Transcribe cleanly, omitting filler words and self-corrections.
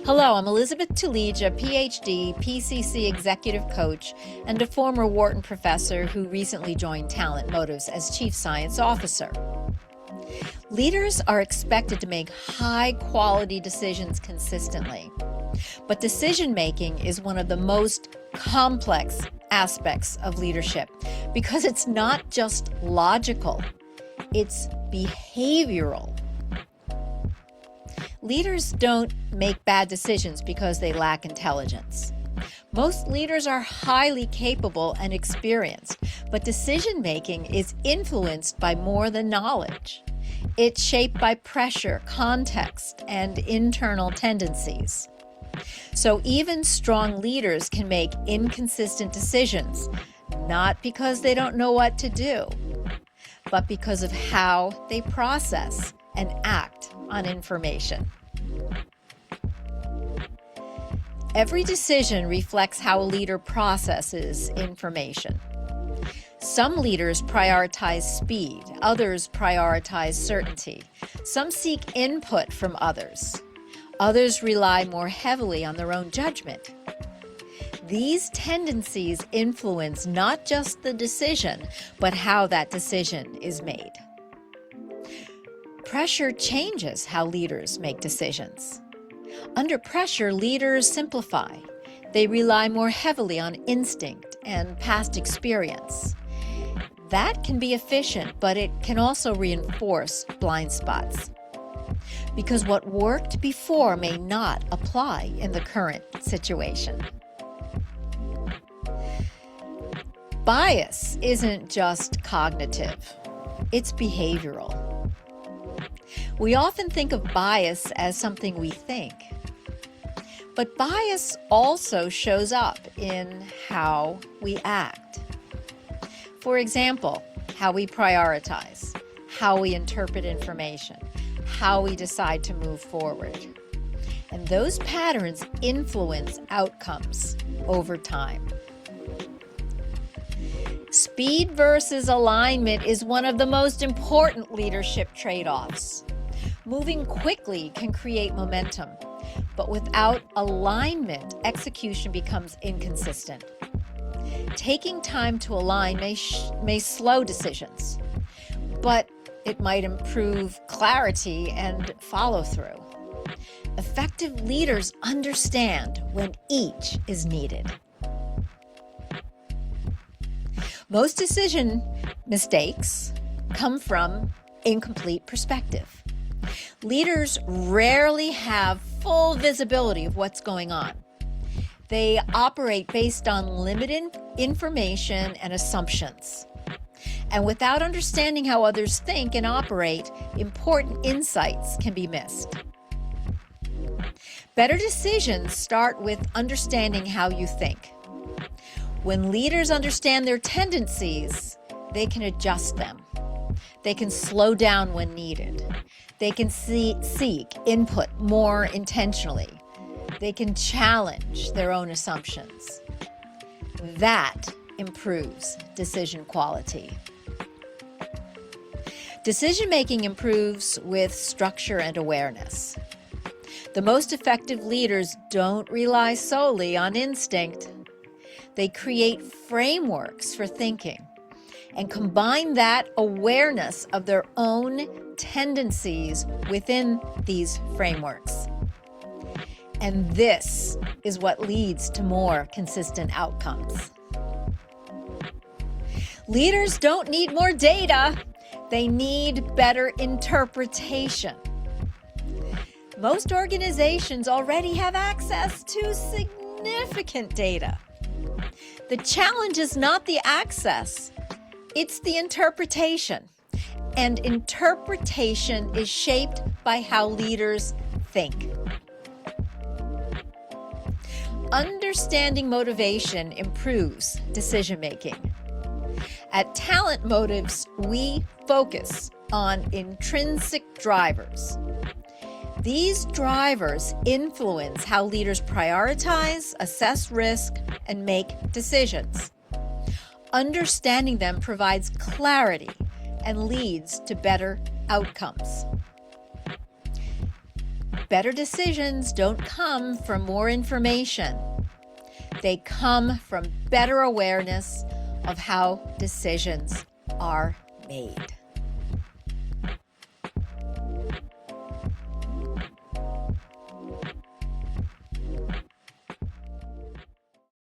Hello, I'm Elizabeth Tulija, PhD, PCC Executive Coach, and a former Wharton professor who recently joined TalentMotives as Chief Science Officer. Leaders are expected to make high-quality decisions consistently, but decision-making is one of the most complex aspects of leadership because it's not just logical, it's behavioral. Leaders don't make bad decisions because they lack intelligence. Most leaders are highly capable and experienced, but decision-making is influenced by more than knowledge. It's shaped by pressure, context, and internal tendencies. So even strong leaders can make inconsistent decisions, not because they don't know what to do, but because of how they process and act on information. Every decision reflects how a leader processes information. Some leaders prioritize speed, others prioritize certainty. Some seek input from others. Others rely more heavily on their own judgment. These tendencies influence not just the decision, but how that decision is made. Pressure changes how leaders make decisions. Under pressure, leaders simplify. They rely more heavily on instinct and past experience. That can be efficient, but it can also reinforce blind spots. Because what worked before may not apply in the current situation. Bias isn't just cognitive, it's behavioral. We often think of bias as something we think, but bias also shows up in how we act. For example, how we prioritize, how we interpret information, how we decide to move forward. And those patterns influence outcomes over time. Speed versus alignment is one of the most important leadership trade-offs. Moving quickly can create momentum, but without alignment, execution becomes inconsistent. Taking time to align may slow decisions, but it might improve clarity and follow-through. Effective leaders understand when each is needed. Most decision mistakes come from incomplete perspective. Leaders rarely have full visibility of what's going on. They operate based on limited information and assumptions. And without understanding how others think and operate, important insights can be missed. Better decisions start with understanding how you think. When leaders understand their tendencies, they can adjust them. They can slow down when needed. They can seek input more intentionally. They can challenge their own assumptions. That improves decision quality. Decision-making improves with structure and awareness. The most effective leaders don't rely solely on instinct. They create frameworks for thinking and combine that awareness of their own tendencies within these frameworks. And this is what leads to more consistent outcomes. Leaders don't need more data. They need better interpretation. Most organizations already have access to significant data. The challenge is not the access, it's the interpretation. And interpretation is shaped by how leaders think. Understanding motivation improves decision-making. At TalentMotives, we focus on intrinsic drivers. These drivers influence how leaders prioritize, assess risk, and make decisions. Understanding them provides clarity and leads to better outcomes. Better decisions don't come from more information. They come from better awareness of how decisions are made.